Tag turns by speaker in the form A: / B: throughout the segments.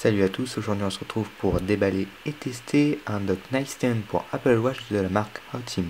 A: Salut à tous, aujourd'hui on se retrouve pour déballer et tester un dock nightstand pour Apple Watch de la marque Outim.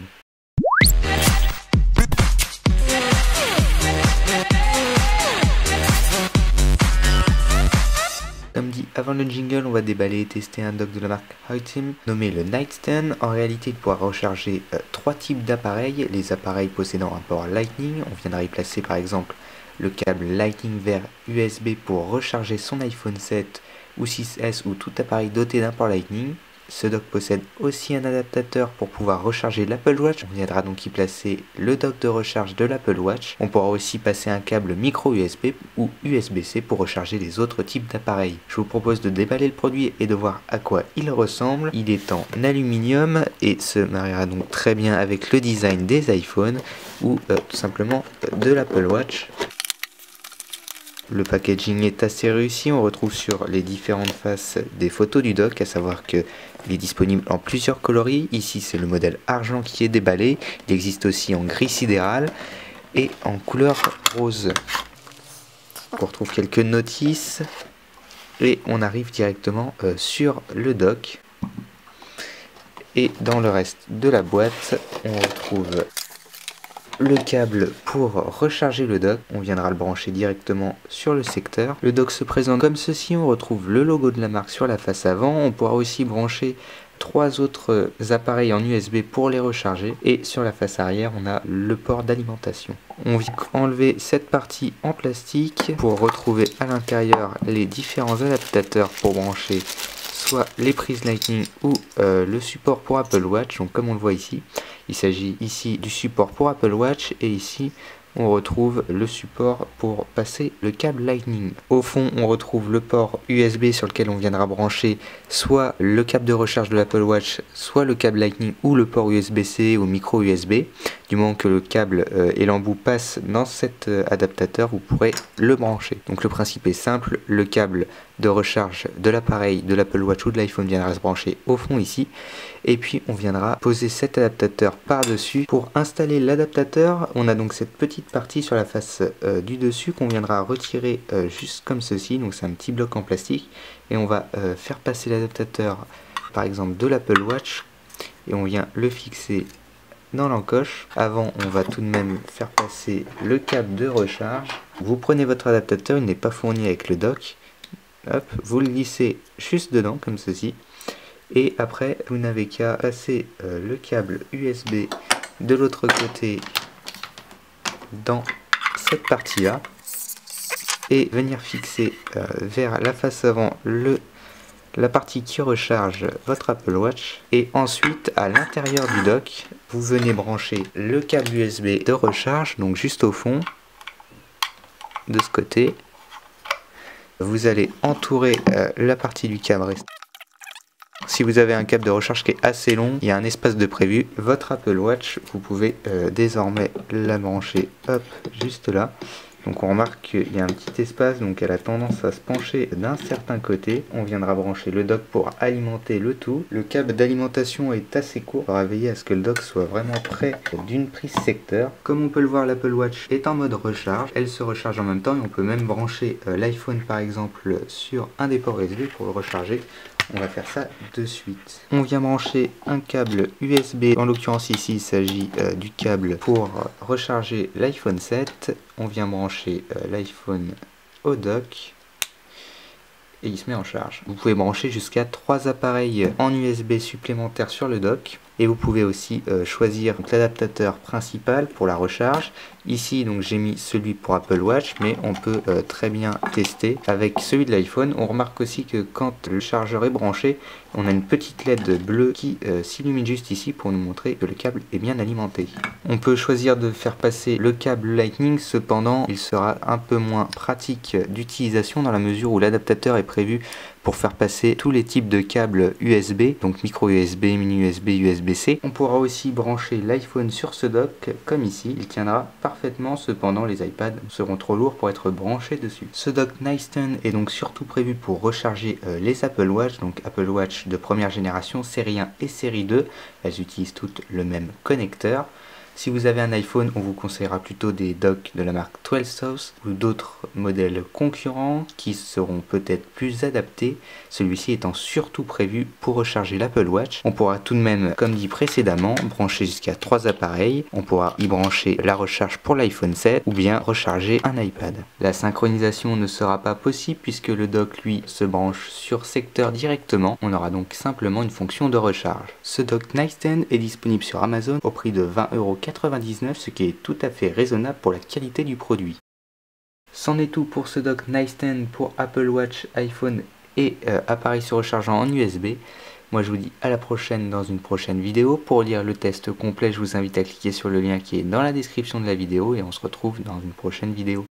A: Comme dit avant le jingle, on va déballer et tester un dock de la marque Outim nommé le Nightstand. En réalité, il pourra recharger trois types d'appareils. Les appareils possédant un port Lightning, on viendra y placer par exemple le câble Lightning vers USB pour recharger son iPhone 7 ou 6S ou tout appareil doté d'un port Lightning. Ce dock possède aussi un adaptateur pour pouvoir recharger l'Apple Watch. On viendra donc y placer le dock de recharge de l'Apple Watch. On pourra aussi passer un câble micro USB ou USB-C pour recharger les autres types d'appareils. Je vous propose de déballer le produit et de voir à quoi il ressemble. Il est en aluminium et se mariera donc très bien avec le design des iPhones ou tout simplement de l'Apple Watch. Le packaging est assez réussi, on retrouve sur les différentes faces des photos du dock, à savoir qu'il est disponible en plusieurs coloris. Ici c'est le modèle argent qui est déballé, il existe aussi en gris sidéral et en couleur rose. On retrouve quelques notices et on arrive directement sur le dock. Et dans le reste de la boîte, on retrouve le câble pour recharger le dock, on viendra le brancher directement sur le secteur. Le dock se présente comme ceci, on retrouve le logo de la marque sur la face avant. On pourra aussi brancher trois autres appareils en USB pour les recharger. Et sur la face arrière, on a le port d'alimentation. On vient enlever cette partie en plastique pour retrouver à l'intérieur les différents adaptateurs pour brancher soit les prises Lightning ou le support pour Apple Watch. Donc comme on le voit ici, il s'agit ici du support pour Apple Watch et ici on retrouve le support pour passer le câble Lightning. Au fond, on retrouve le port USB sur lequel on viendra brancher soit le câble de recharge de l'Apple Watch, soit le câble Lightning ou le port USB-C ou micro USB. Du moment que le câble et l'embout passent dans cet adaptateur, vous pourrez le brancher. Donc le principe est simple, le câble de recharge de l'appareil de l'Apple Watch ou de l'iPhone viendra se brancher au fond ici. Et puis on viendra poser cet adaptateur par-dessus. Pour installer l'adaptateur, on a donc cette petite partie sur la face du dessus qu'on viendra retirer juste comme ceci. Donc c'est un petit bloc en plastique. Et on va faire passer l'adaptateur par exemple de l'Apple Watch. Et on vient le fixer dans l'encoche. Avant, on va tout de même faire passer le câble de recharge. Vous prenez votre adaptateur, il n'est pas fourni avec le dock. Hop, vous le glissez juste dedans comme ceci. Et après, vous n'avez qu'à passer le câble USB de l'autre côté dans cette partie-là et venir fixer vers la face avant la partie qui recharge votre Apple Watch. Et ensuite, à l'intérieur du dock, vous venez brancher le câble USB de recharge, donc juste au fond, de ce côté. Vous allez entourer la partie du câble restant. Si vous avez un câble de recharge qui est assez long, il y a un espace de prévu. Votre Apple Watch, vous pouvez désormais la brancher hop, juste là. Donc on remarque qu'il y a un petit espace, donc elle a tendance à se pencher d'un certain côté. On viendra brancher le dock pour alimenter le tout. Le câble d'alimentation est assez court, on va veiller à ce que le dock soit vraiment près d'une prise secteur. Comme on peut le voir, l'Apple Watch est en mode recharge. Elle se recharge en même temps et on peut même brancher l'iPhone par exemple sur un des ports USB pour le recharger. On va faire ça de suite. On vient brancher un câble USB. En l'occurrence ici, il s'agit du câble pour recharger l'iPhone 7. On vient brancher l'iPhone au dock. Et il se met en charge. Vous pouvez brancher jusqu'à 3 appareils en USB supplémentaires sur le dock. Et vous pouvez aussi choisir l'adaptateur principal pour la recharge. Ici donc j'ai mis celui pour Apple Watch, mais on peut très bien tester avec celui de l'iPhone. On remarque aussi que quand le chargeur est branché, on a une petite LED bleue qui s'illumine juste ici pour nous montrer que le câble est bien alimenté. On peut choisir de faire passer le câble Lightning, cependant il sera un peu moins pratique d'utilisation dans la mesure où l'adaptateur est prévu pour faire passer tous les types de câbles USB, donc micro USB, mini USB, USB-C. On pourra aussi brancher l'iPhone sur ce dock, comme ici. Il tiendra parfaitement, cependant les iPads seront trop lourds pour être branchés dessus. Ce dock Nightstand est donc surtout prévu pour recharger les Apple Watch, donc Apple Watch de première génération, série 1 et série 2. Elles utilisent toutes le même connecteur. Si vous avez un iPhone, on vous conseillera plutôt des docks de la marque 12 South ou d'autres modèles concurrents qui seront peut-être plus adaptés, celui-ci étant surtout prévu pour recharger l'Apple Watch. On pourra tout de même, comme dit précédemment, brancher jusqu'à 3 appareils. On pourra y brancher la recharge pour l'iPhone 7 ou bien recharger un iPad. La synchronisation ne sera pas possible puisque le dock lui se branche sur secteur directement. On aura donc simplement une fonction de recharge. Ce dock Nightstand est disponible sur Amazon au prix de 20,99 €, ce qui est tout à fait raisonnable pour la qualité du produit. C'en est tout pour ce dock Nightstand pour Apple Watch, iPhone et appareil se rechargeant en USB. Moi je vous dis à la prochaine dans une prochaine vidéo. Pour lire le test complet, je vous invite à cliquer sur le lien qui est dans la description de la vidéo et on se retrouve dans une prochaine vidéo.